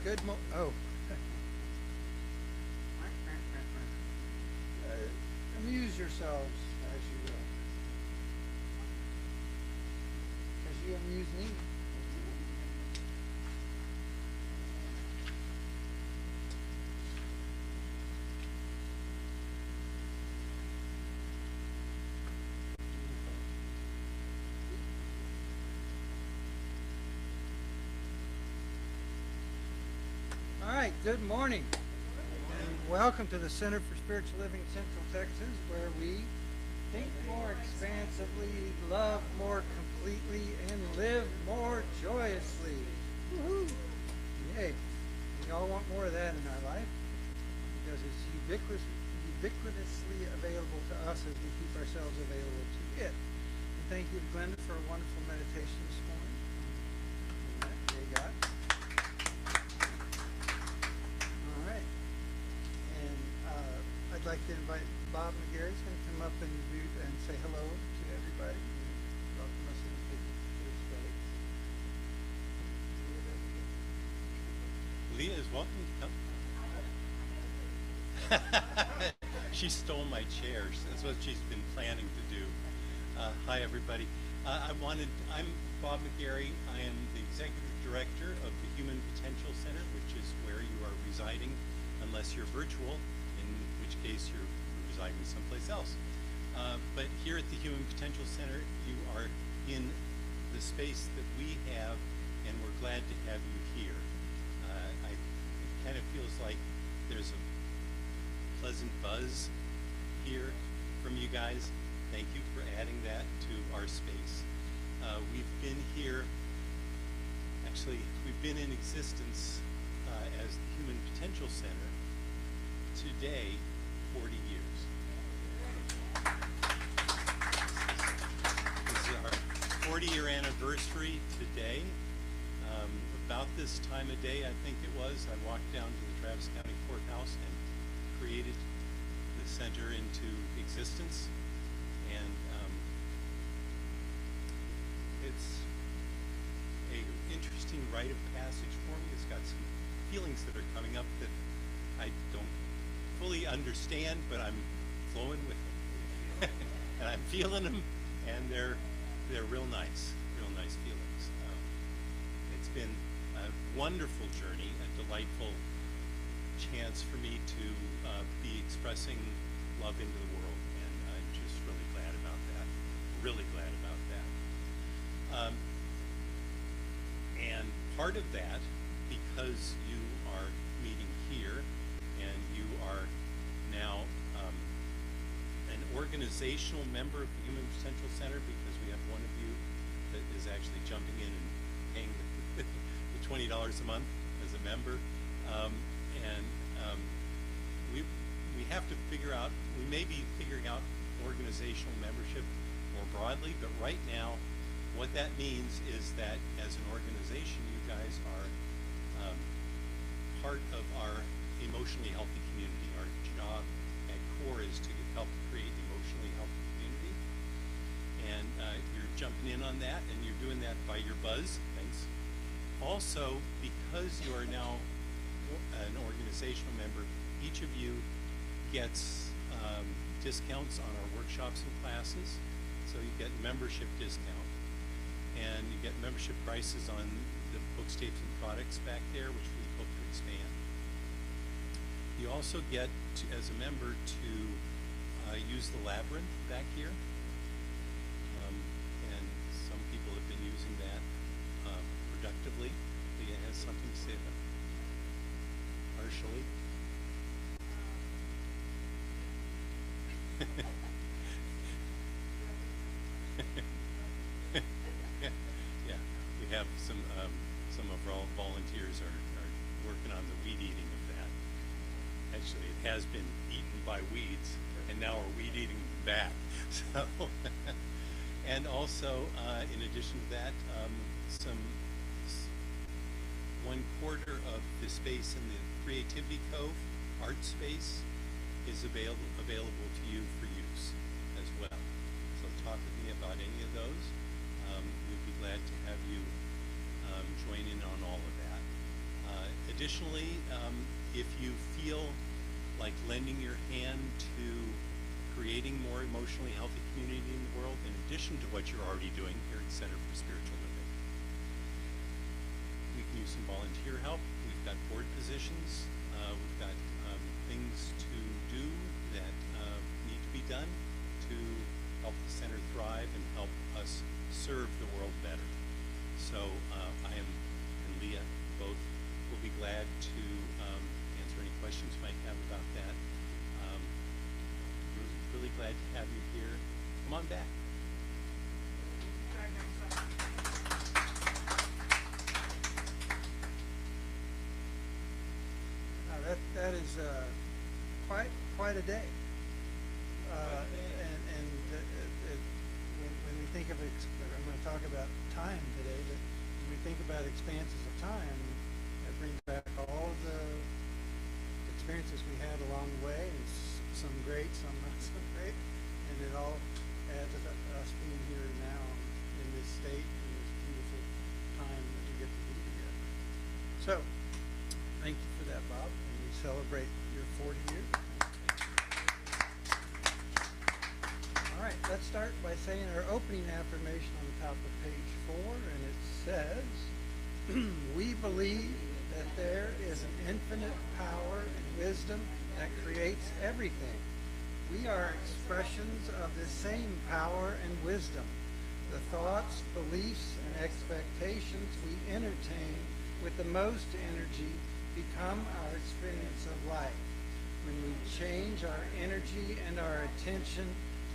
Oh. Amuse yourselves as you will, as you amuse me. All right, good morning, and welcome to the Center for Spiritual Living Central Texas, where we think more expansively, love more completely, and live more joyously. Woohoo! Yay! We all want more of that in our life because it's ubiquitously available to us as we keep ourselves available to it. And thank you to Glenda for a wonderful meditation this morning. All right, there you got. All right. And I'd like to invite Bob McGarry's going to come up and say hello to everybody and welcome us into his space. Leah is welcome to come. She stole my chairs. That's what she's been planning to do. Hi, everybody. I'm Bob McGarry. I am the Executive Director of the Human Potential Center, which is where you are residing, unless you're virtual, in which case you're residing someplace else. But here at the Human Potential Center, you are in the space that we have, and we're glad to have you here. It kind of feels like there's a pleasant buzz here from you guys. Thank you for adding that to our space. We've been here, actually, we've been in existence as the Human Potential Center today 40 years. This is our 40-year anniversary today. About this time of day, I think it was, I walked down to the Travis County Courthouse and created the center into existence. And it's a interesting rite of passage for me. It's got some feelings that are coming up that I don't fully understand, but I'm flowing with them. And I'm feeling them, and they're real nice feelings. It's been a wonderful journey, a delightful chance for me to be expressing love into the world, and I'm just really glad about that. Really glad about that. And part of that, because you are meeting here, and you are now an organizational member of the Human Potential Center, because we have one of you that is actually jumping in and paying the $20 a month as a member. We have to figure out, we may be figuring out organizational membership more broadly, but right now, what that means is that as an organization, you guys are part of our emotionally healthy community. Our job at CORE is to help create emotionally healthy community. And you're jumping in on that, and you're doing that by your buzz. Thanks. Also, because you are now an organizational member, each of you gets discounts on our workshops and classes. So you get membership discount, and you get membership prices on the books, tapes, and products back there, which we hope to expand. You also get, as a member, to use the labyrinth back here. And some people have been using that productively. Leah has something to say about it. Partially. Yeah, we have some of our volunteers are working on the weed eating of that. Actually, it has been eaten by weeds, and now we're weed eating back. So, and also, in addition to that, one quarter of the space in the Creativity Cove art space is available to you for use as well. So talk with me about any of those. We'd be glad to have you join in on all of that. Additionally, if you feel like lending your hand to creating more emotionally healthy community in the world, in addition to what you're already doing here at Center for Spiritual Living, we can use some volunteer help. We've got board positions. We've got things to do that need to be done to help the center thrive and help us serve the world better. So I am and Leah both will be glad to answer any questions you might have about that. Really glad to have you here. Come on back. That is quite a day. When we think of I'm going to talk about time today, but when we think about expanses of time, it brings back all of the experiences we had along the way, and some great, some not so great, and it all adds up to us being here now in this state, in this beautiful time that we get to be together. So, thank you for that, Bob, and we celebrate your 40 years. All right, let's start by saying our opening affirmation on the top of page 4, and it says, we believe that there is an infinite power and wisdom that creates everything. We are expressions of the same power and wisdom. The thoughts, beliefs, and expectations we entertain with the most energy become our experience of life. When we change our energy and our attention,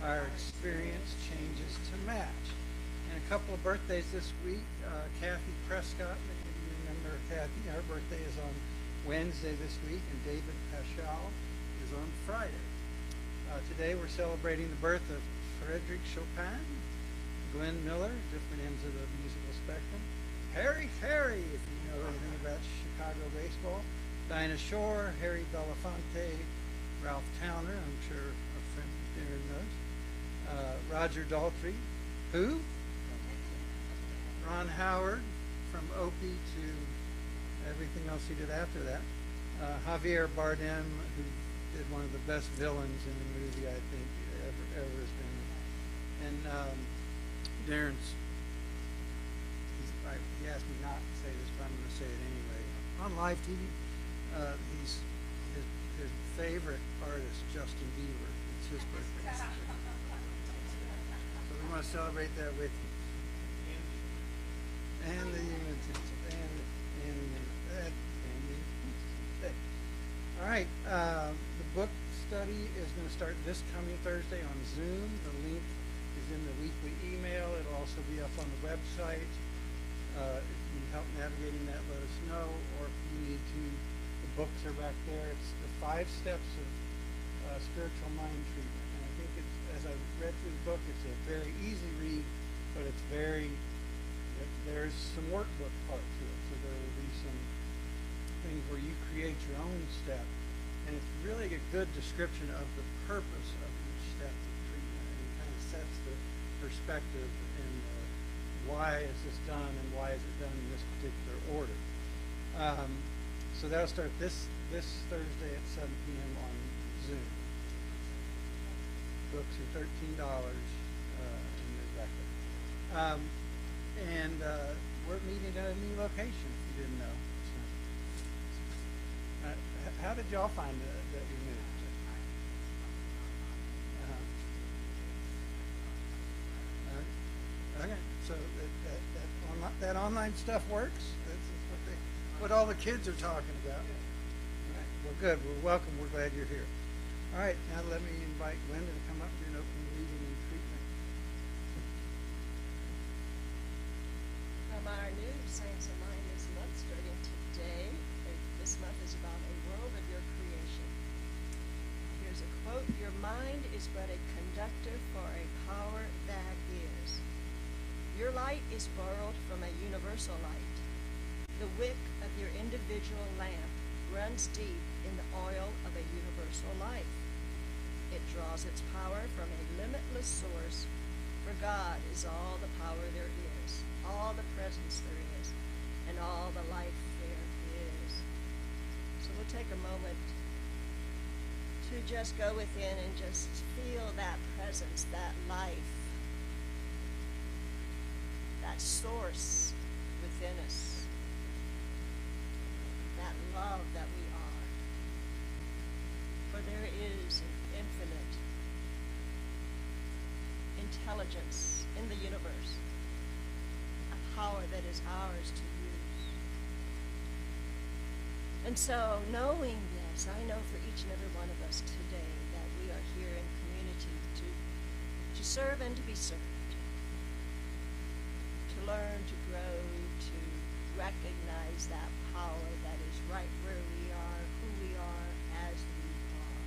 our experience changes to match. And a couple of birthdays this week. Kathy Prescott, maybe you remember Kathy, her birthday is on Wednesday this week, and David Paschal is on Friday. Today we're celebrating the birth of Frederick Chopin, Glenn Miller, different ends of the musical spectrum, Harry Carey, if you know anything about Chicago baseball, Dinah Shore, Harry Belafonte, Ralph Towner, I'm sure our friend Darren knows, Roger Daltrey, who? Ron Howard, from Opie to everything else he did after that. Javier Bardem, who did one of the best villains in the movie I think ever has been. And Darren's, he asked me not to say this, but I'm going to say it anyway. On live TV, his favorite artist, Justin Bieber. It's his birthday. So we want to celebrate that with you. And the humans, all right, the book study is going to start this coming Thursday on Zoom. The link is in the weekly email. It'll also be up on the website. If you need help navigating that, let us know. Or if you need to, the books are back there. It's the 5 steps of spiritual mind treatment. And I think it's, as I read through the book, it's a very easy read, but it's there's some workbook part to it. So there will be some things where you create your own step. And it's really a good description of the purpose of each step of treatment. And it kind of sets the perspective and why is this done and why is it done in this particular order. So that'll start this Thursday at 7 p.m. on Zoom. Books are $13 and they're back there. And we're meeting at a new location, if you didn't know. So, how did y'all find that we moved? Okay, so that online stuff works? That's what all the kids are talking about. All right, well, good. Well, welcome. We're glad you're here. All right, now let me invite Glenda to come up and do an open reading and treatment. From our new Saints of Mind this month, starting today. This month is about a world of your creation. Here's a quote: your mind is but a conductor for a power that is. Your light is borrowed from a universal light. The wick of your individual lamp runs deep in the oil of a universal light. It draws its power from a limitless source, for God is all the power there is, all the presence there is, and all the life there is. So we'll take a moment to just go within and just feel that presence, that life, that source within us, that love that we are. For there is an infinite intelligence in the universe, a power that is ours to use. And so, knowing this, I know for each and every one of us today that we are here in community to serve and to be served, to learn, to grow, to recognize that power that is right where we are, who we are, as we are,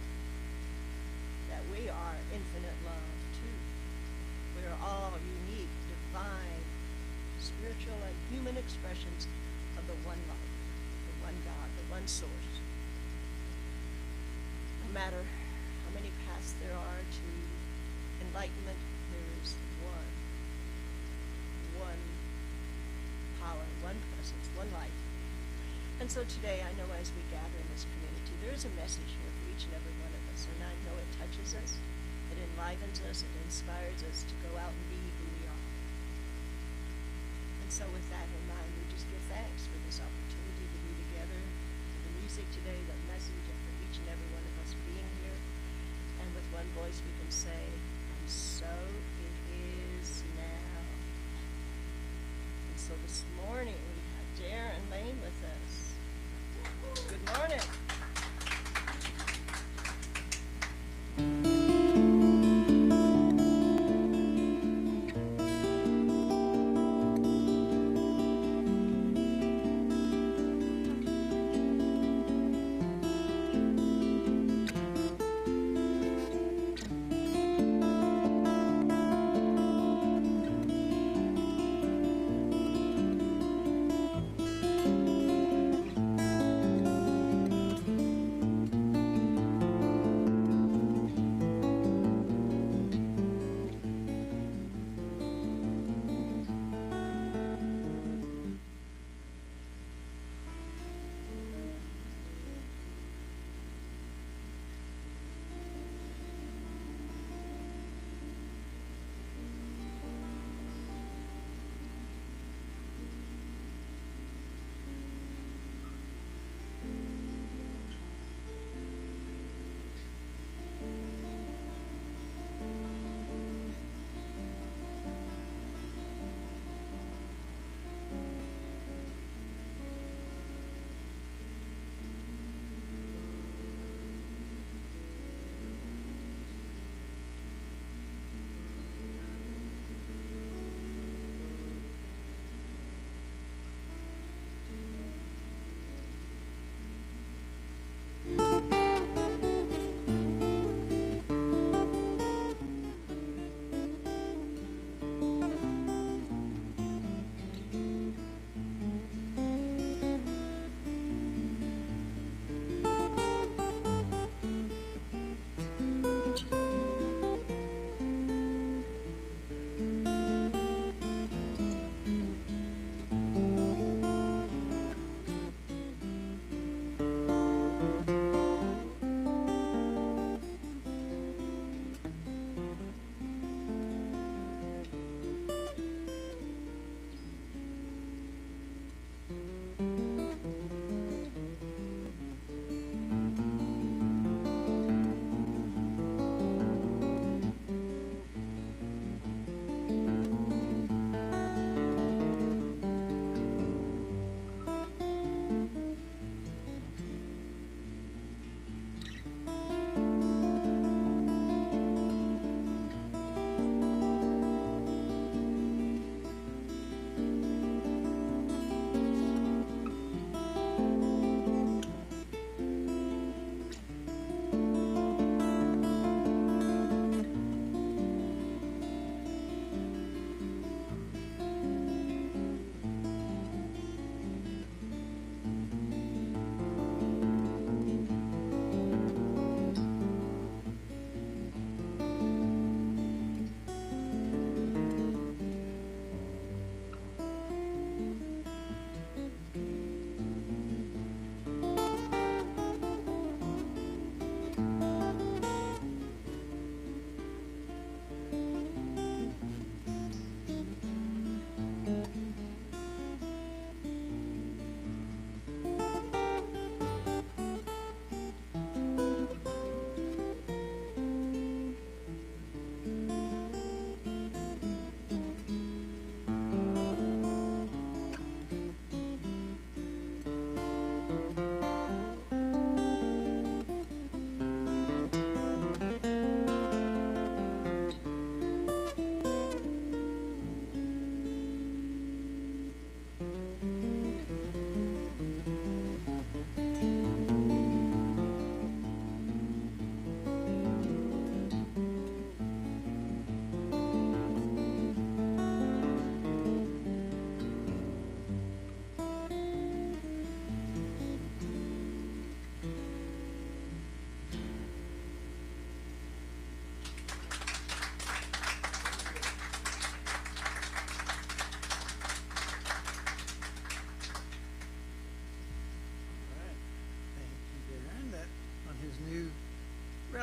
that we are infinite love too. We are all unique, divine, spiritual, and human expressions of the one life, the one God, the one source. No matter how many paths there are to enlightenment, there is one power, one presence, one life. And so today, I know as we gather in this community, there is a message here for each and every one of us, and I know it touches us, it enlivens us, it inspires us to go out and be who we are. And so with that in mind, we just give thanks for this opportunity to be together, for the music today, the message, and for each and every one of us being here. And with one voice we can say, and so it is now. And so this morning we have Darren Lane with us. Good morning.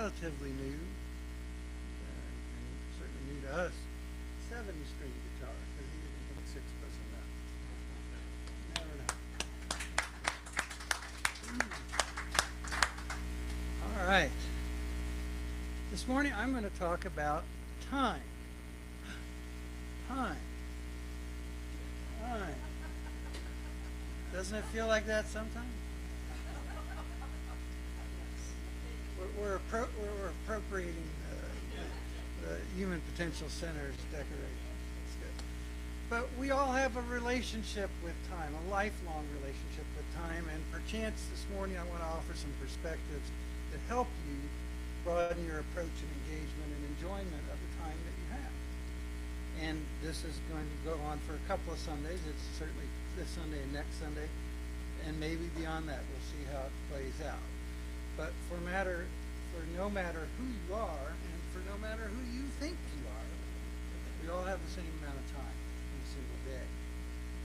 relatively new, and certainly new to us, 7-string guitar, because he didn't think 6 was enough. Never know. All right. This morning I'm going to talk about time. Time. Time. Doesn't it feel like that sometimes? We're appropriating the Human Potential Center's decoration. That's good. But we all have a relationship with time, a lifelong relationship with time, and perchance this morning I want to offer some perspectives that help you broaden your approach and engagement and enjoyment of the time that you have. And this is going to go on for a couple of Sundays. It's certainly this Sunday and next Sunday, and maybe beyond that. We'll see how it plays out. But for no matter who you are, and for no matter who you think you are, we all have the same amount of time in a single day.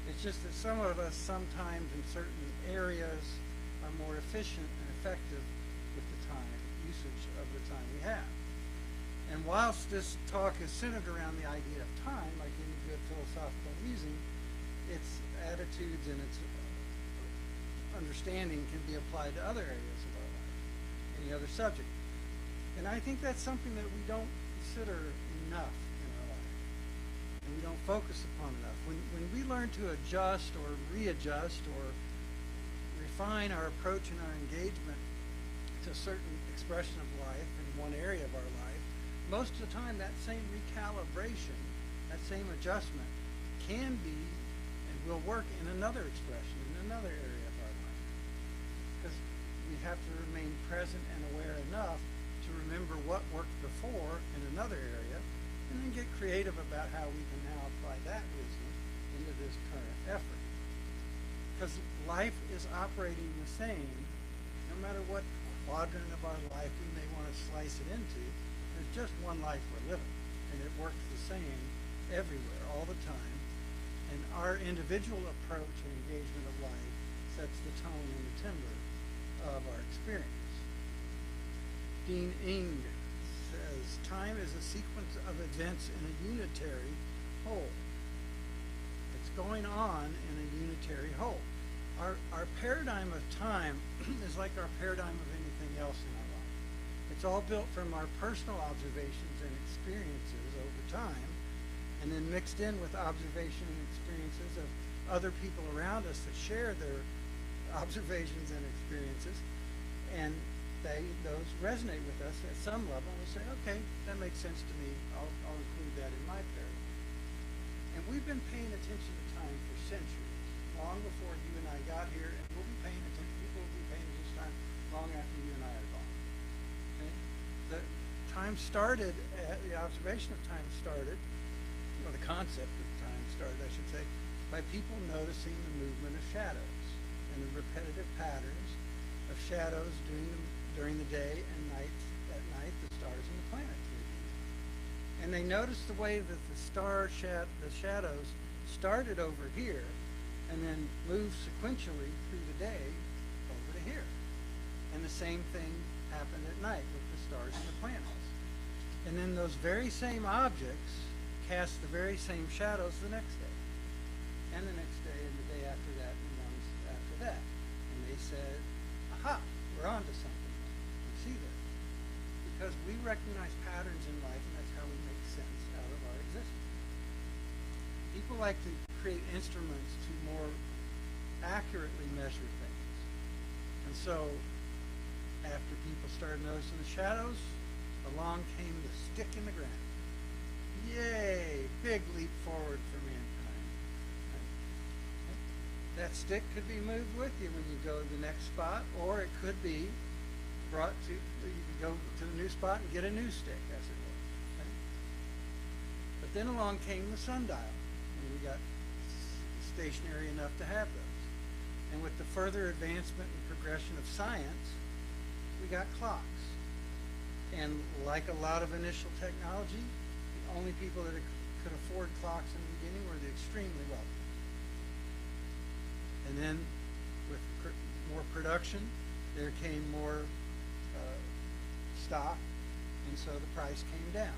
It's just that some of us sometimes in certain areas are more efficient and effective with the time, usage of the time we have. And whilst this talk is centered around the idea of time, like any good philosophical reasoning, its attitudes and its understanding can be applied to other areas of our life, any other subject. And I think that's something that we don't consider enough in our life, and we don't focus upon enough. When we learn to adjust or readjust or refine our approach and our engagement to a certain expression of life in one area of our life, most of the time that same recalibration, that same adjustment can be and will work in another expression, in another area of our life. Because we have to remain present and aware enough to remember what worked before in another area, and then get creative about how we can now apply that wisdom into this current effort. Because life is operating the same, no matter what quadrant of our life we may want to slice it into. There's just one life we're living, and it works the same everywhere, all the time. And our individual approach and engagement of life sets the tone and the timbre of our experience. Dean Ing says, time is a sequence of events in a unitary whole. It's going on in a unitary whole. Our paradigm of time is like our paradigm of anything else in our life. It's all built from our personal observations and experiences over time, and then mixed in with observation and experiences of other people around us that share their observations and experiences, and those resonate with us at some level, and we say, okay, that makes sense to me. I'll include that in my paradigm. And we've been paying attention to time for centuries, long before you and I got here, and we'll be paying attention. People will be paying attention to time long after you and I are gone. Okay? The time started, the observation of time started, or the concept of time started, I should say, by people noticing the movement of shadows and the repetitive patterns of shadows during the day and at night, the stars and the planets. And they noticed the way that the shadows started over here and then moved sequentially through the day over to here. And the same thing happened at night with the stars and the planets. And then those very same objects cast the very same shadows the next day, and the next day, and the day after that, and the ones after that. And they said, aha, we're on to something. We see this. Because we recognize patterns in life, and that's how we make sense out of our existence. People like to create instruments to more accurately measure things. And so, after people started noticing the shadows, along came the stick in the ground. Yay! Big leap forward for mankind. That stick could be moved with you when you go to the next spot, or it could be brought to, you could go to the new spot and get a new stick, as it were. Okay? But then along came the sundial, and we got stationary enough to have those. And with the further advancement and progression of science, we got clocks. And like a lot of initial technology, the only people that could afford clocks in the beginning were the extremely wealthy. And then with more production, there came more stock And so the price came down.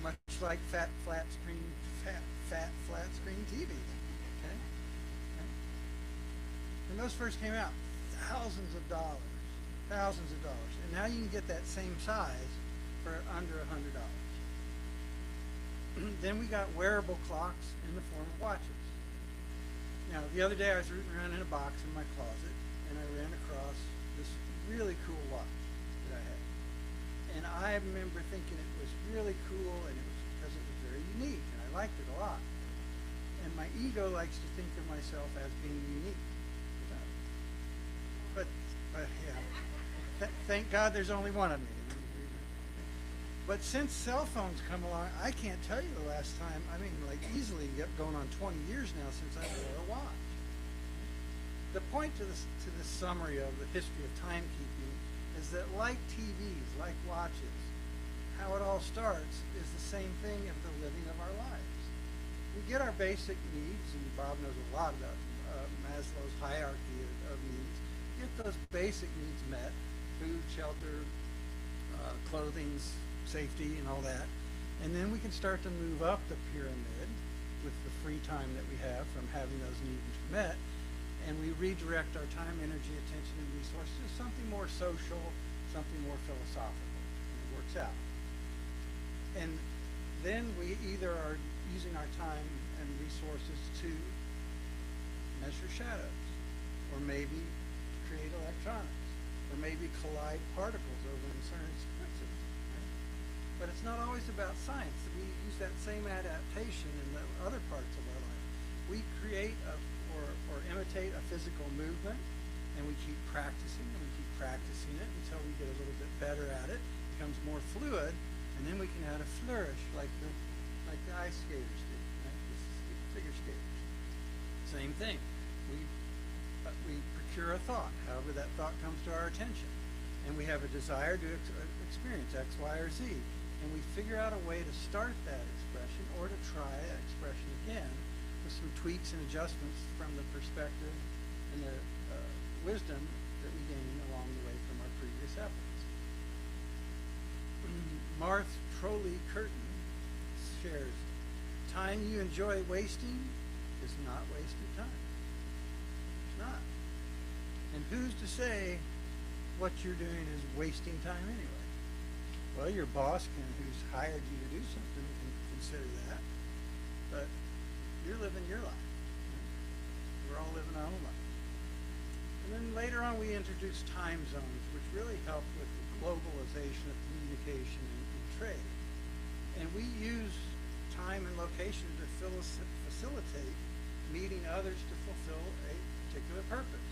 Much like flat screen TVs. Okay? When those first came out, thousands of dollars. And now you can get that same size for under $100. Then we got wearable clocks in the form of watches. Now, the other day I was rooting around in a box in my closet, and I ran across this really cool watch that I had. And I remember thinking it was really cool, and it was because it was very unique, and I liked it a lot. And my ego likes to think of myself as being unique. But yeah, thank God there's only one of me. But since cell phones come along, I can't tell you the last time, I mean, like easily going on 20 years now since I wore a watch. The point to this summary of the history of timekeeping is that like TVs, like watches, how it all starts is the same thing of the living of our lives. We get our basic needs, and Bob knows a lot about Maslow's hierarchy of needs. Get those basic needs met: food, shelter, clothing, safety, and all that. And then we can start to move up the pyramid with the free time that we have from having those needs met. And we redirect our time, energy, attention, and resources to something more social, something more philosophical. And it works out. And then we either are using our time and resources to measure shadows, or maybe create electronics, or maybe collide particles over certain distances. Right? But it's not always about science. We use that same adaptation in the other parts of our life. We create or imitate a physical movement, and we keep practicing it until we get a little bit better at it, becomes more fluid, and then we can add a flourish like the ice skaters do, right? The figure skaters. Same thing. We procure a thought, however that thought comes to our attention, and we have a desire to experience X, Y, or Z, and we figure out a way to start that expression or to try that expression again with some tweaks and adjustments from the perspective and the wisdom that we gain along the way from our previous efforts. Martha Trolley Curtin shares, time you enjoy wasting is not wasted time. It's not. And who's to say what you're doing is wasting time anyway? Well, your boss who's hired you to do something can consider that, but you're living your life. We're all living our own life. And then later on we introduced time zones, which really help with the globalization of communication and trade. And we use time and location to facilitate meeting others to fulfill a particular purpose.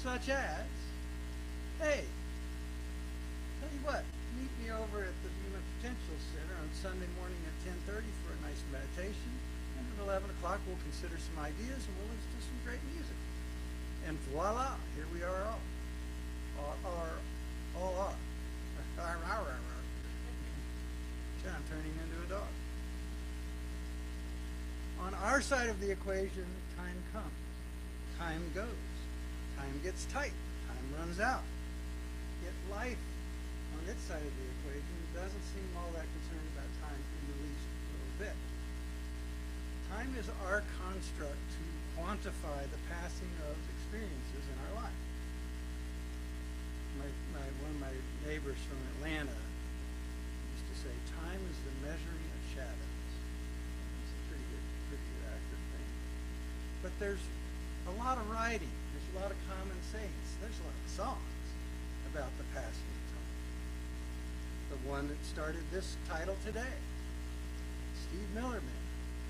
Such as, hey, tell you what, meet me over at the Human Potential Center on Sunday morning at 10:30 for a nice meditation. And at 11 o'clock, we'll consider some ideas and we'll listen to some great music. And voila, here we are all. All are. I'm turning into a dog. On our side of the equation, time comes. Time goes. Time gets tight. Time runs out. Yet life, on its side of the equation, doesn't seem all that concerned about time in the least little bit. Time is our construct to quantify the passing of experiences in our life. One of my neighbors from Atlanta used to say, time is the measuring of shadows. It's a pretty good accurate thing. But there's a lot of writing. There's a lot of common sayings. There's a lot of songs about the passing of time. The one that started this title today, Steve Miller Band.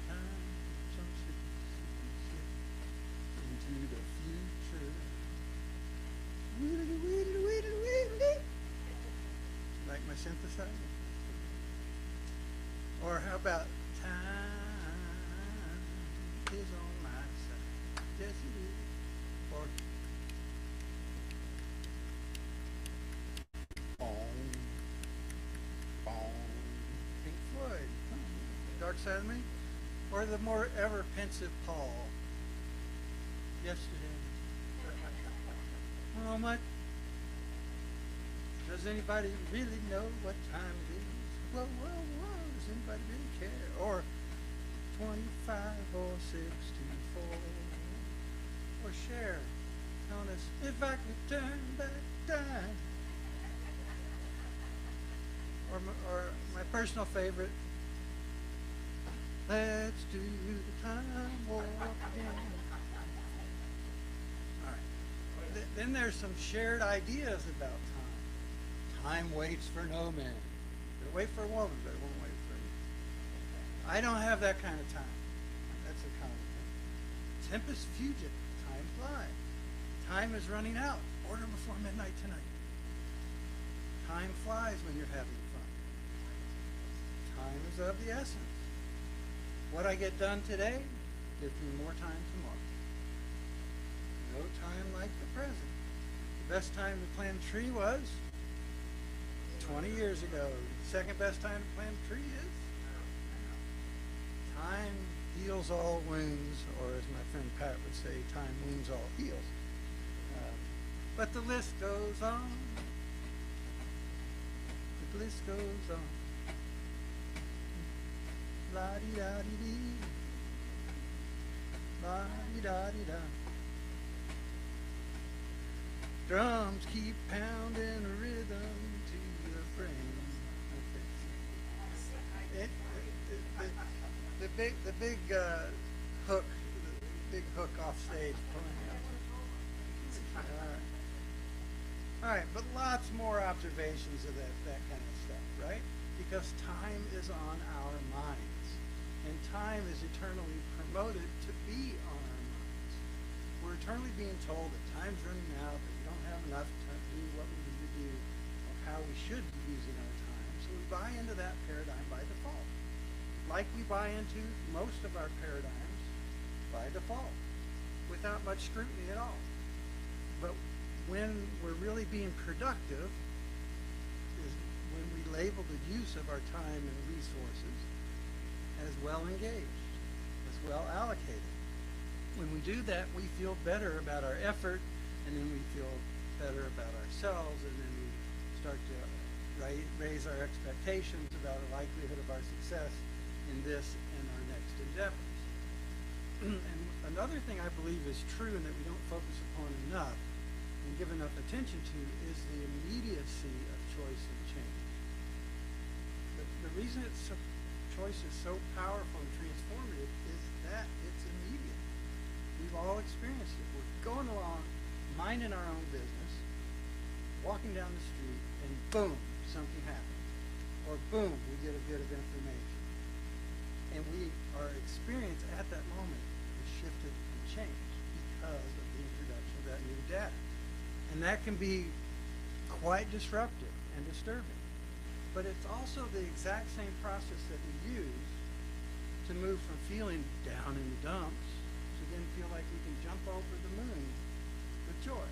Time jumps into the future. Like my synthesizer? Or how about time is on my side? Yes, it is. Or Pink Floyd, Dark Side of Me, or the more ever pensive Paul, Yesterday. Oh, my, the Does anybody really know what time it is? Whoa, whoa, whoa, does anybody really care? Or 25 or 64? Or share, telling us, if I could turn back time. Or my personal favorite, let's do the time warp again. All right. Then there's some shared ideas about time. Time waits for no man. It'll wait for a woman, but it won't wait for you. I don't have that kind of time. That's a common thing. Tempest fugit. Time flies. Time is running out. Order before midnight tonight. Time flies when you're having fun. Time is of the essence. What I get done today gives me more time tomorrow. No time like the present. The best time to plant a tree was 20 years ago. The second best time to plant a tree is time heals all wounds, or as my friend Pat would say, time wounds all heals. But the list goes on. The list goes on. La-di-da-di-dee. La-di-da-di-da. Drums keep pounding a rhythm to the brain. Okay. The big hook off stage pulling out. All right, but lots more observations of that kind of stuff, right? Because time is on our minds, and time is eternally promoted to be on our minds. We're eternally being told that time's running out, that we don't have enough to do what we need to do, or how we should be using our time. So we buy into that paradigm by default, like we buy into most of our paradigms by default, without much scrutiny at all. But when we're really being productive is when we label the use of our time and resources as well engaged, as well allocated. When we do that, we feel better about our effort, and then we feel better about ourselves, and then we start to raise our expectations about the likelihood of our success in this and our next endeavors. And another thing I believe is true and that we don't focus upon enough and give enough attention to is the immediacy of choice and change. The reason choice is so powerful and transformative is that it's immediate. We've all experienced it. We're going along, minding our own business, walking down the street, and boom, something happens. Or boom, we get a bit of information. And our experience at that moment is shifted and changed because of the introduction of that new data. And that can be quite disruptive and disturbing. But it's also the exact same process that we use to move from feeling down in the dumps to then feel like we can jump over the moon with joy.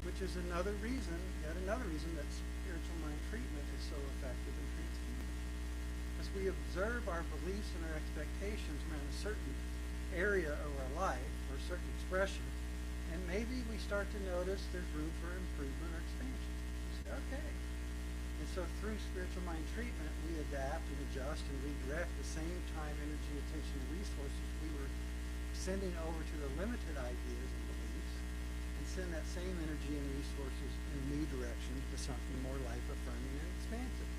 Which is yet another reason that spiritual mind treatment is so effective and transformative. As we observe our beliefs and our expectations around a certain area of our life or a certain expression, and maybe we start to notice there's room for improvement or expansion. We say, okay. And so through spiritual mind treatment, we adapt and adjust and redirect the same time, energy, attention, and resources we were sending over to the limited ideas and beliefs, and send that same energy and resources in a new direction to something more life-affirming and expansive.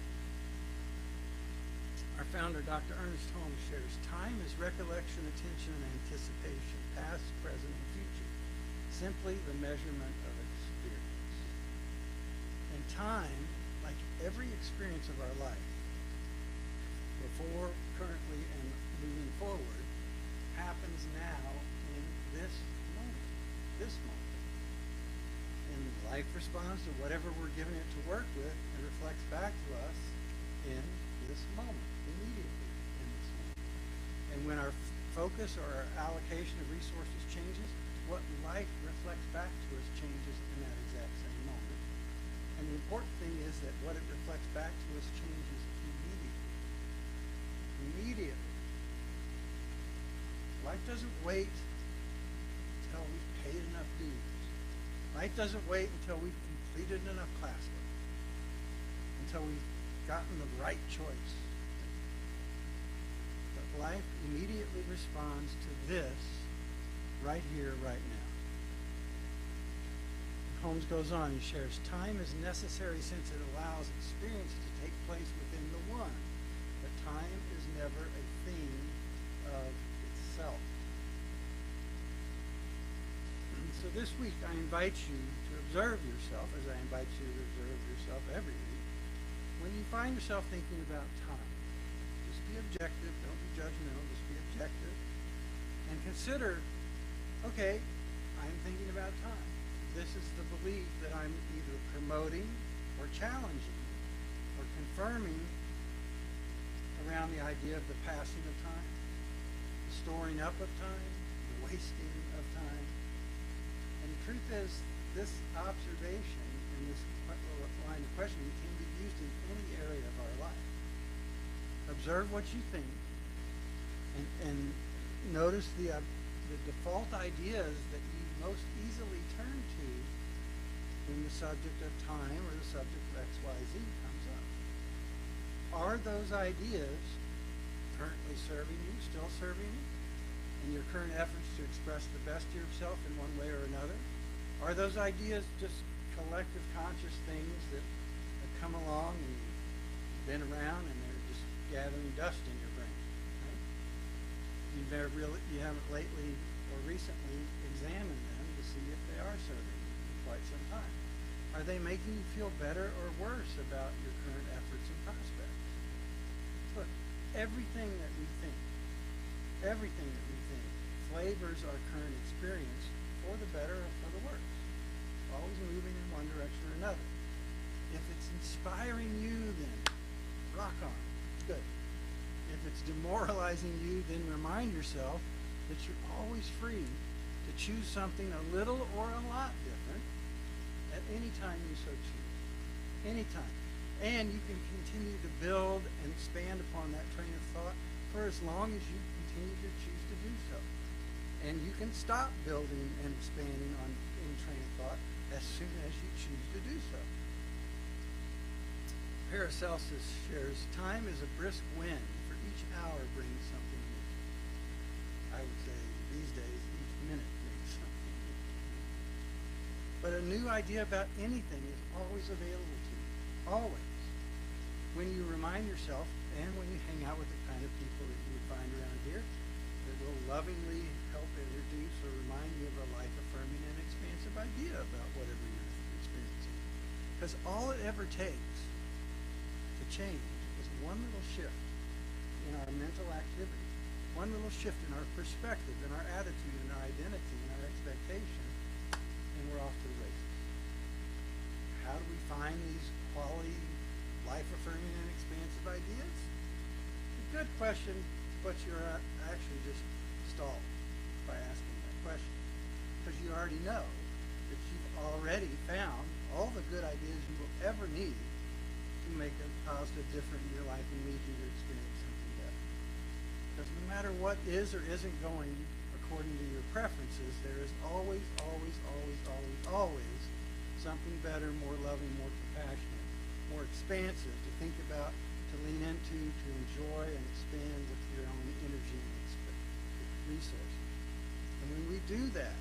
Our founder, Dr. Ernest Holmes, shares, time is recollection, attention, and anticipation, past, present, and future. Simply the measurement of experience. And time, like every experience of our life, before, currently, and moving forward, happens now in this moment. And life responds to whatever we're giving it to work with and reflects back to us in this moment, immediately in this moment. And when our focus or our allocation of resources changes, what life reflects back to us changes in that exact same moment. And the important thing is that what it reflects back to us changes immediately. Immediately. Life doesn't wait until we've paid enough dues. Life doesn't wait until we've completed enough classwork. until we've gotten the right choice. But life immediately responds to this right here, right now. Holmes goes on and shares, time is necessary since it allows experience to take place within the one. But time is never a thing of itself. So this week I invite you to observe yourself, as I invite you to observe yourself every week, when you find yourself thinking about time. Just be objective, don't be judgmental, just be objective. And consider, okay, I'm thinking about time. This is the belief that I'm either promoting or challenging or confirming around the idea of the passing of time, the storing up of time, the wasting of time. And the truth is, this observation and this line of questioning can be used in any area of our life. Observe what you think and notice the default ideas that you most easily turn to when the subject of time or the subject of XYZ comes up. Are those ideas currently serving you, still serving you, in your current efforts to express the best of yourself in one way or another? Are those ideas just collective conscious things that come along and you've been around and they're just gathering dust in your brain? Right? You haven't lately or recently examined them to see if they are serving you in quite some time. Are they making you feel better or worse about your current efforts and prospects? Look, everything that we think flavors our current experience for the better or for the worse. Always moving in one direction or another. If it's inspiring you, then rock on. Good. If it's demoralizing you, then remind yourself that you're always free to choose something a little or a lot different at any time you so choose. Anytime. And you can continue to build and expand upon that train of thought for as long as you continue to choose to do so. And you can stop building and expanding on any train of thought as soon as you choose to do so. Paracelsus shares, time is a brisk wind, for each hour brings something new. I would say these days, each minute brings something new. But a new idea about anything is always available to you. Always. When you remind yourself and when you hang out with the kind of people that you would find around here that will lovingly help introduce or remind you of a life-affirming and expansive idea about whatever you're experiencing. Because all it ever takes to change is one little shift in our mental activity, one little shift in our perspective, in our attitude, in our identity, in our expectation, and we're off to the races. How do we find these quality, life-affirming and expansive ideas? A good question, but you're actually just stalled by asking that question. Because you already know that you've already found all the good ideas you will ever need to make a positive difference in your life and lead you to experience something better. Because no matter what is or isn't going according to your preferences, there is always, always, always, always, always something better, more loving, more compassionate, more expansive to think about, to lean into, to enjoy and expand with your own energy and resources. And when we do that,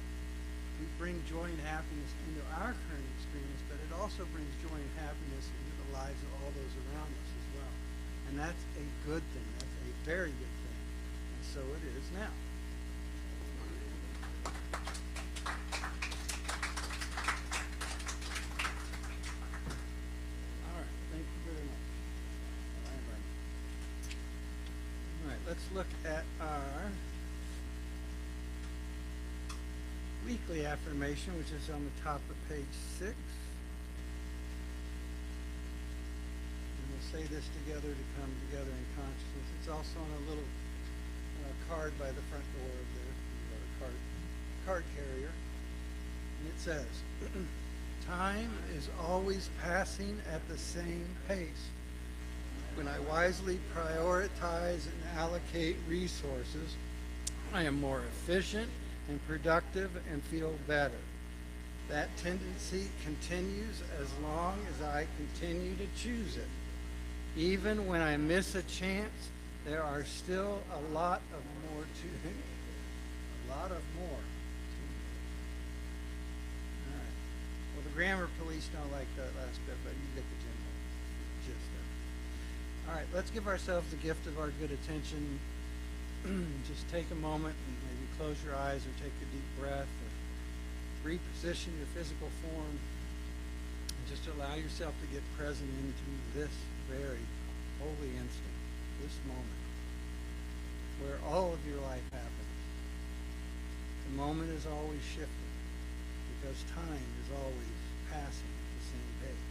we bring joy and happiness into our current experience, but it also brings joy and happiness into the lives of all those around us as well. And that's a good thing. That's a very good thing. And so it is now. Let's look at our weekly affirmation, which is on the top of page 6. And we'll say this together to come together in consciousness. It's also on a little card by the front door of there, card carrier. And it says, time is always passing at the same pace. When I wisely prioritize and allocate resources, I am more efficient and productive and feel better. That tendency continues as long as I continue to choose it. Even when I miss a chance, there are still a lot of more to it. A lot of more. All right. Well, the grammar police don't like that last bit, but you get the general gist of it. All right, let's give ourselves the gift of our good attention. Just take a moment and maybe close your eyes or take a deep breath or reposition your physical form and just allow yourself to get present into this very holy instant, this moment where all of your life happens. The moment is always shifting because time is always passing at the same pace.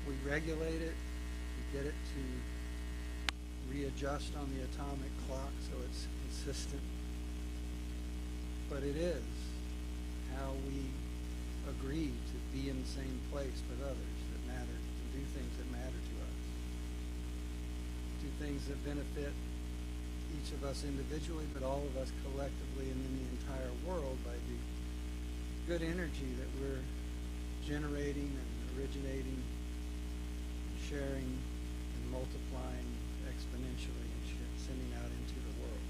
We regulate it, we get it to readjust on the atomic clock so it's consistent. But it is how we agree to be in the same place with others that matter, to do things that matter to us, do things that benefit each of us individually, but all of us collectively and in the entire world by the good energy that we're generating and originating, sharing and multiplying exponentially and sending out into the world.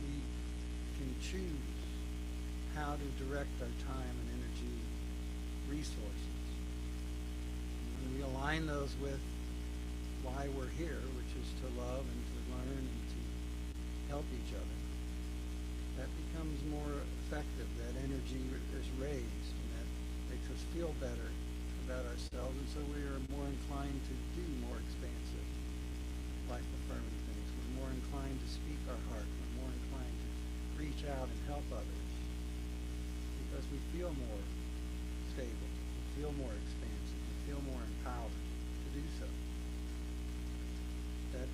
We can choose how to direct our time and energy resources. And when we align those with why we're here, which is to love and to learn and to help each other, that becomes more effective. That energy is raised, and that makes us feel better about ourselves, and so we are more inclined to do more expansive, life-affirming things. We're more inclined to speak our heart. We're more inclined to reach out and help others because we feel more stable, we feel more expansive, we feel more empowered to do so. That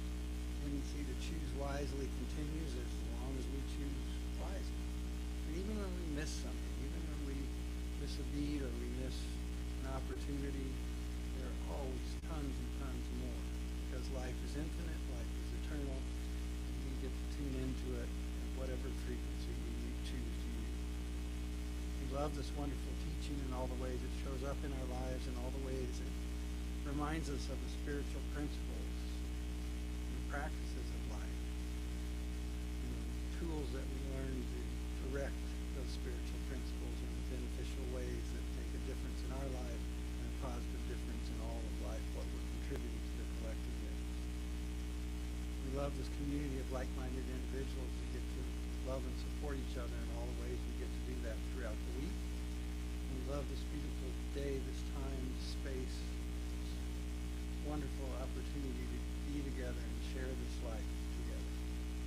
tendency to choose wisely continues as long as we choose wisely. And even when we miss something, even when we miss a beat or we miss an opportunity, there are always tons and tons more because life is infinite, life is eternal, and we get to tune into it at whatever frequency we choose to use. We love this wonderful teaching and all the ways it shows up in our lives and all the ways it reminds us of the spiritual principles and practices of life, and the tools that we learn to direct those spiritual principles in beneficial ways that make a difference in our life and a positive difference in all of life, what we're contributing to the collective mix. We love this community of like-minded individuals who get to love and support each other in all the ways we get to do that throughout the week. And we love this beautiful day, this time, this space, this wonderful opportunity to be together and share this life together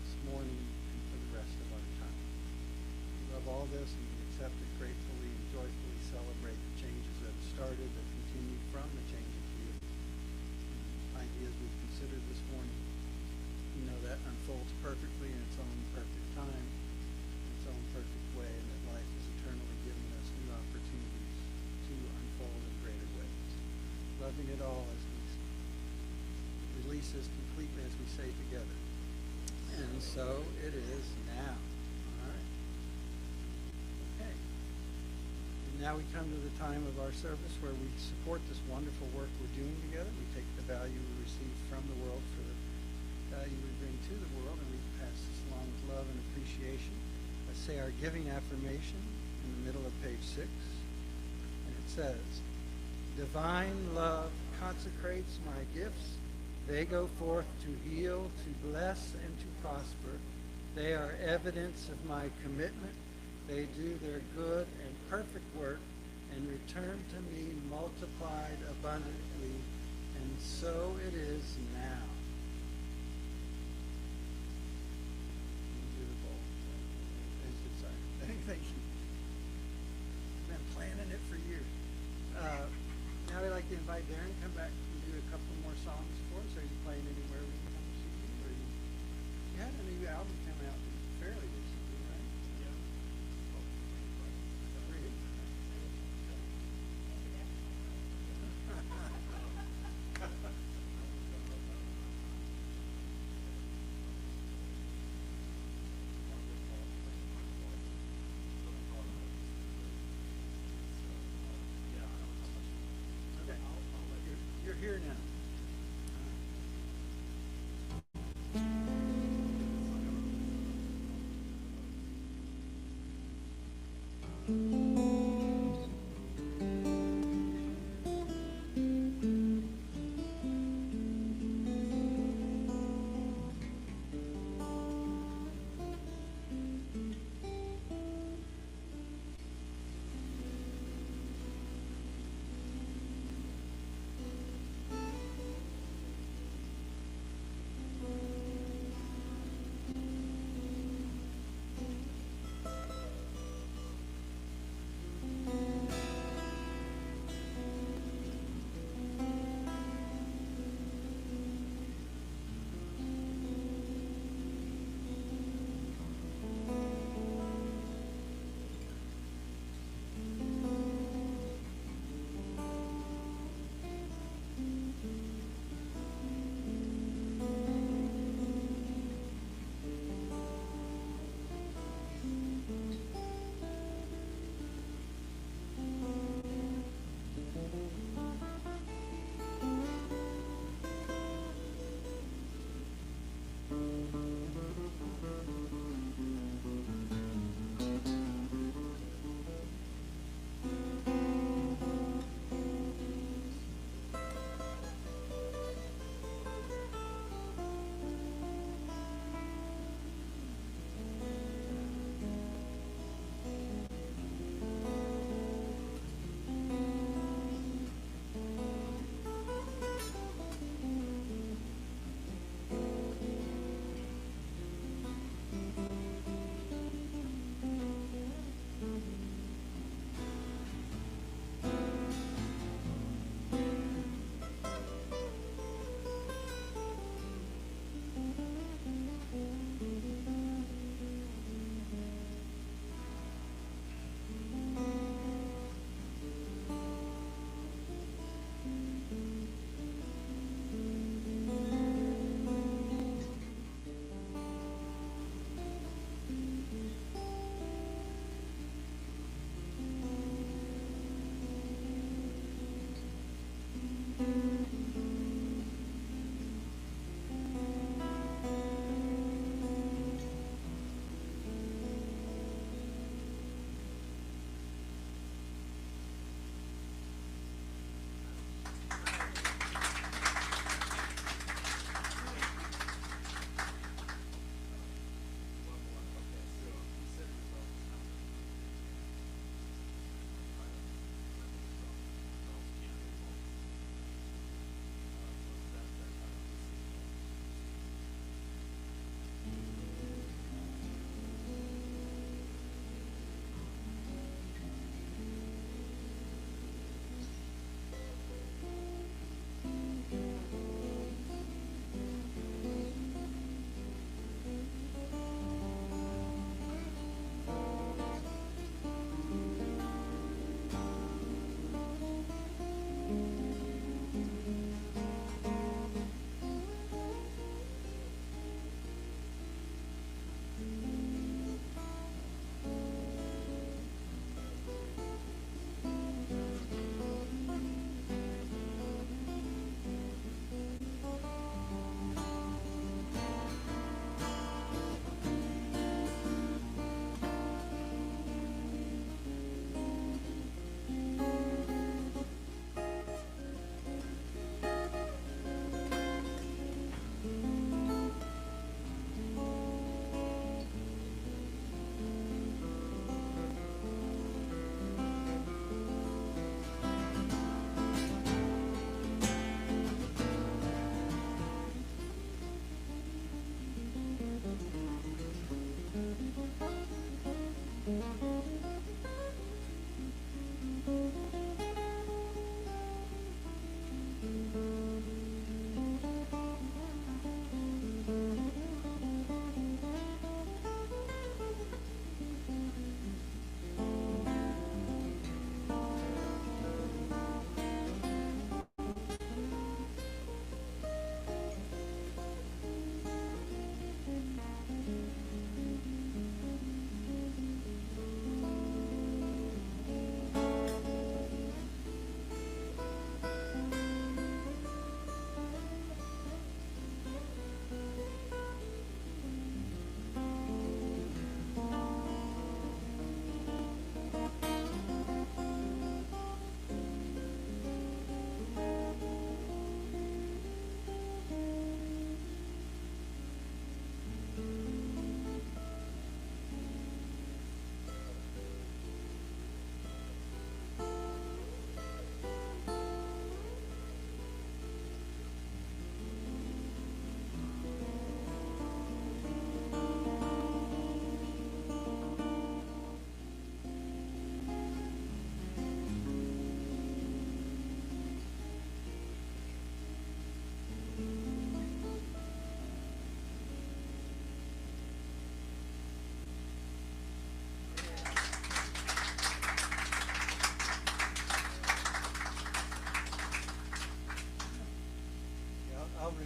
this morning and for the rest of our time. We love all this and we accept it gratefully and joyfully celebrate the changes that have started, that continue from the changes we have, ideas we've considered this morning. You know that unfolds perfectly in its own perfect time, in its own perfect way, and that life is eternally giving us new opportunities to unfold in greater ways. Loving it all as we release this completely as we say together. And so it is now. All right. Okay. And now we come to the time of our service where we support this wonderful work we're doing together. We take the value we receive from the world for the value we bring to the world, and we pass this along with love and appreciation. Let's say our giving affirmation in the middle of page 6. And it says, divine love consecrates my gifts. They go forth to heal, to bless, and to prosper. They are evidence of my commitment. They do their good and perfect work and return to me multiplied abundantly. And so it is now. Thank you. Been planning it for years. Now I'd like to invite Darren to come back and do a couple more songs for us. Are you playing anywhere we can come see you? Or you had a new album come out fairly recently, right? Yeah. Really? Okay. here now.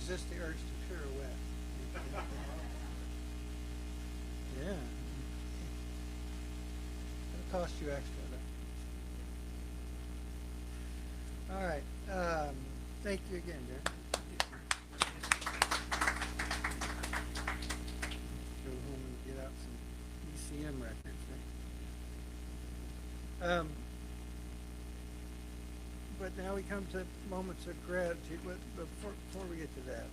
resist the urge to pirouette. Yeah. It'll cost you extra, though. All right. Thank you again, Darren. Go home and get out some ECM records. Right? But now we come to moments of gratitude. But before we get to that,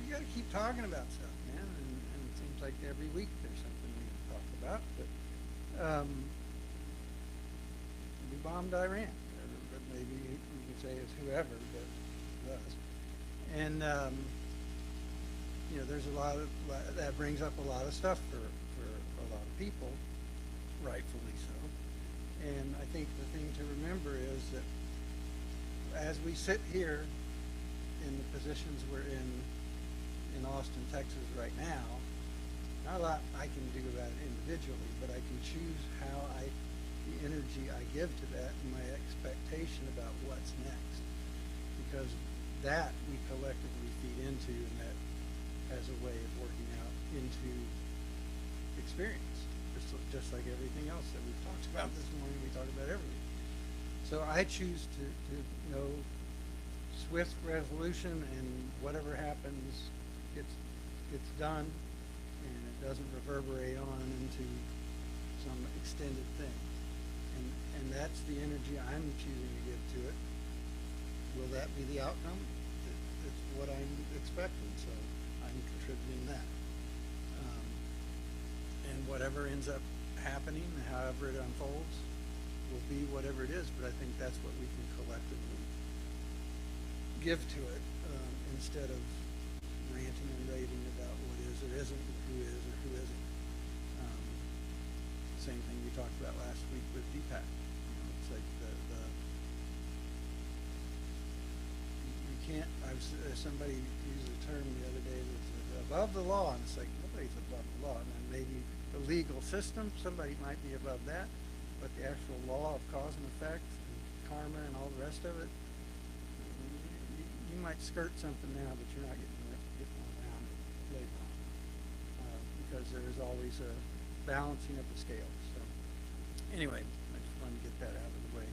we got to keep talking about stuff, man. And it seems like every week there's something we can talk about. But we bombed Iran, but maybe we can say it's whoever that does. And there's a lot of that brings up a lot of stuff for a lot of people, rightfully so. And I think the thing to remember is that as we sit here in the positions we're in Austin, Texas right now, not a lot I can do about it individually, but I can choose how the energy I give to that and my expectation about what's next. Because that we collectively feed into, and that has a way of working out into experience. Just like everything else that we've talked about this morning, we talk about everything. So I choose to know swift resolution, and whatever happens gets done, and it doesn't reverberate on into some extended thing. And that's the energy I'm choosing to give to it. Will that be the outcome? It's what I'm expecting, so I'm contributing that. And whatever ends up happening, however it unfolds, will be whatever it is. But I think that's what we can collectively give to it, instead of ranting and raving about what is or isn't, and who is or who isn't. Same thing we talked about last week with Deepak. It's like you can't. Somebody used a term the other day that said above the law, and it's like nobody's above the law. And then maybe the legal system, somebody might be above that, but the actual law of cause and effect, and karma, and all the rest of it, you might skirt something now, but you're not getting around it later on, because there is always a balancing of the scales. So anyway, I just wanted to get that out of the way,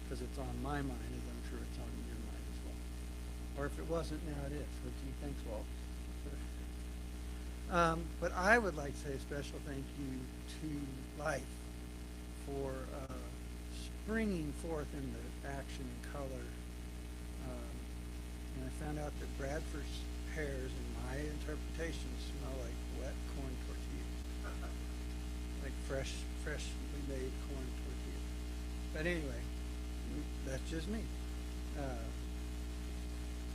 because it's on my mind, as I'm sure it's on your mind as well. Or if it wasn't, now it is. So gee, thanks, Walt. But I would like to say a special thank you to Life for springing forth into action and color. And I found out that Bradford's pears, in my interpretation, smell like wet corn tortillas. Like freshly made corn tortillas. But anyway, that's just me.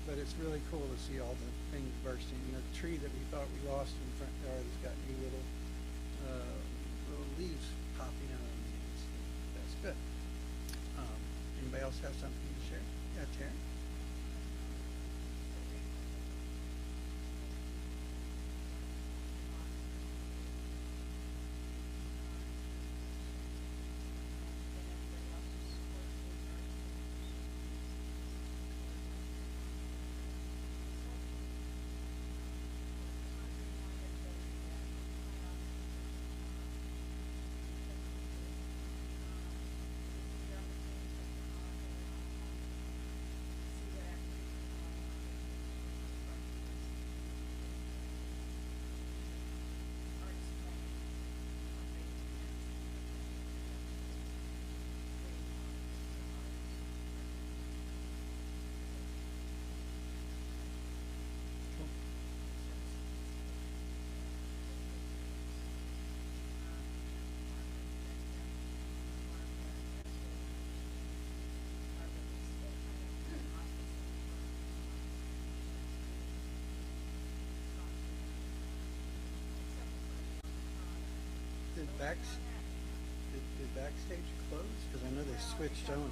But it's really cool to see all the things bursting. And the tree that we thought we lost in the front yard has got new little leaves popping out on the ends. That's good. Anybody else have something to share? Yeah, Terry? Did Backstage close? Because I know they switched owners.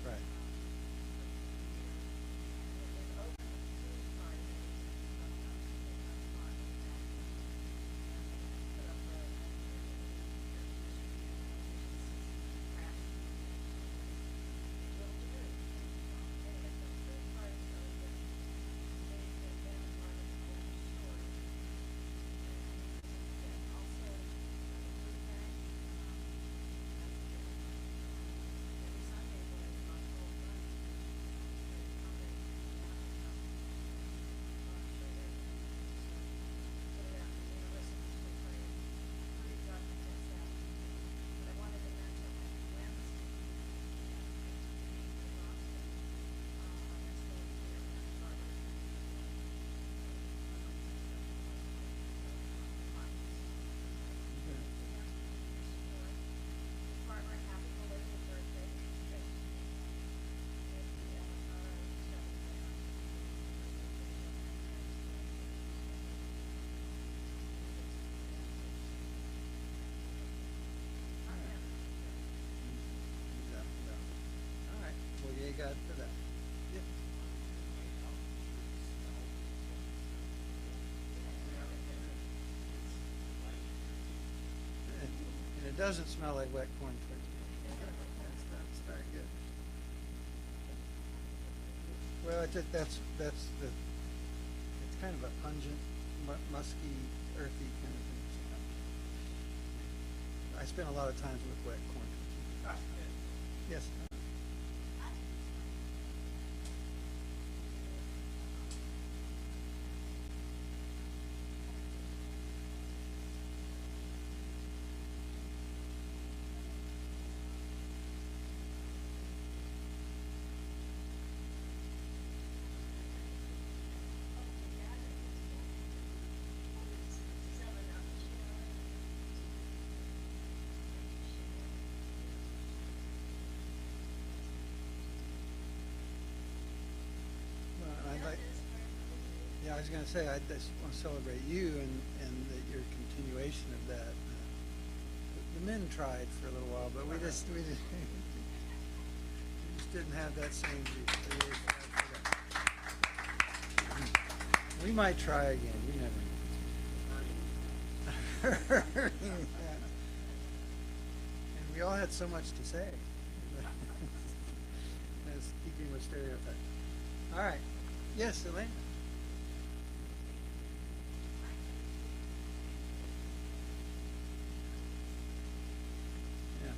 Right. God for that. Yeah. And it doesn't smell like wet corn tortillas. That's very good. Well, that's the. It's kind of a pungent, musky, earthy kind of thing. I spent a lot of times with wet corn tortillas. Yes. Yeah, I was going to say, I just want to celebrate you and your continuation of that. The men tried for a little while, but we just didn't have that same juice. So we're glad for that. We might try again. You never know. And we all had so much to say. As keeping with stereotypes. All right. Yes, Elaine. Yeah.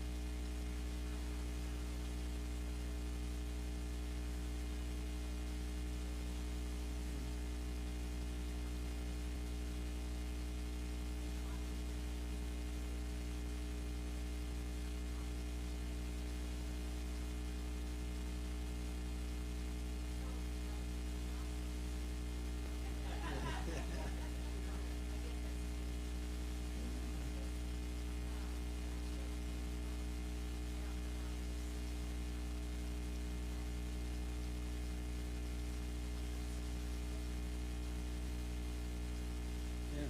Yeah.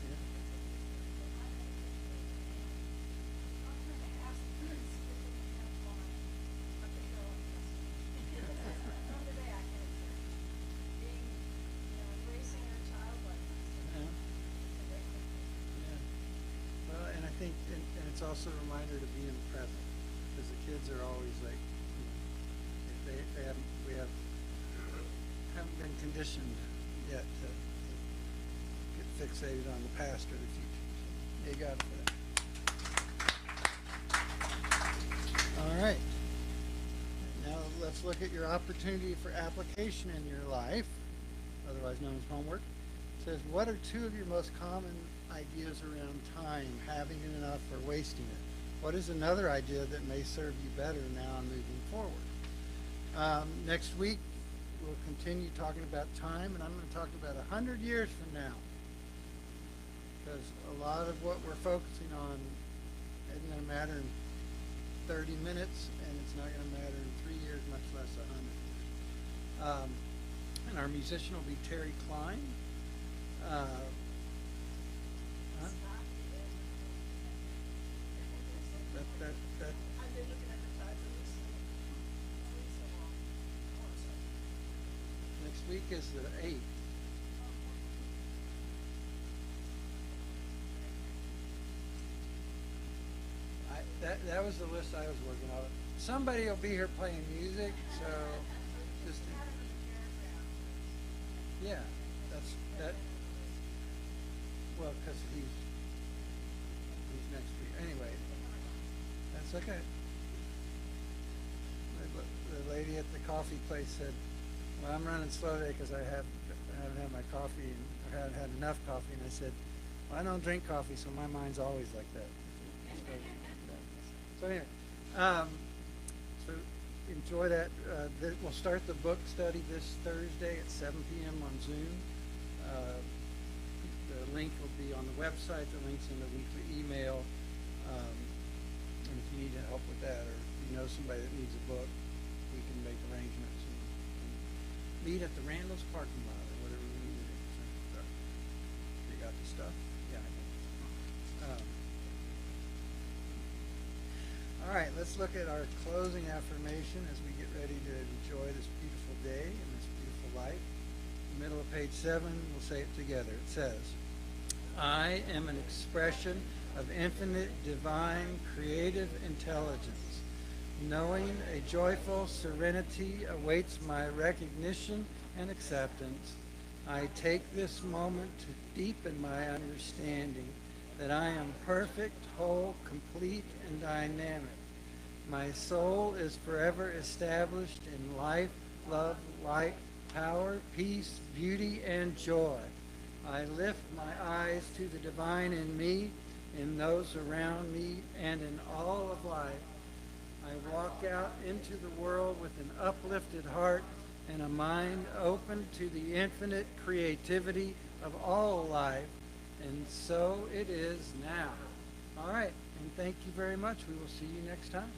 Yeah. Yeah. Yeah. Well, and I think, and it's also a reminder to be in the present, because the kids are always like, if they haven't, haven't been conditioned yet to get fixated on the past or the future. So, yay God for that. All right. Now let's look at your opportunity for application in your life, otherwise known as homework. It says, what are two of your most common ideas around time, having enough or wasting it? What is another idea that may serve you better now and moving forward? Next week, we'll continue talking about time, and I'm going to talk about 100 years from now. Because a lot of what we're focusing on isn't going to matter in 30 minutes, and it's not going to matter in 3 years, much less 100 years. And our musician will be Terry Klein. Huh? That next week is the 8th. That was the list I was working on. Somebody will be here playing music, so just yeah, that's that. Well, because he's next week anyway. That's okay. The lady at the coffee place said, "Well, I'm running slow today because I haven't had my coffee and I haven't had enough coffee." And I said, "Well, I don't drink coffee, so my mind's always like that." So anyway, so enjoy that. We'll start the book study this Thursday at 7 p.m. on Zoom. The link will be on the website. The link's in the weekly email. And if you need help with that, or if you know somebody that needs a book, we can make arrangements and meet at the Randall's parking lot or whatever we need to do. So, you got the stuff? Yeah. All right, let's look at our closing affirmation as we get ready to enjoy this beautiful day and this beautiful life. In the middle of page 7, we'll say it together. It says, I am an expression of infinite, divine, creative intelligence. Knowing a joyful serenity awaits my recognition and acceptance, I take this moment to deepen my understanding that I am perfect, whole, complete, and dynamic. My soul is forever established in life, love, light, power, peace, beauty, and joy. I lift my eyes to the divine in me, in those around me, and in all of life. I walk out into the world with an uplifted heart and a mind open to the infinite creativity of all life. And so it is now. All right, and thank you very much. We will see you next time.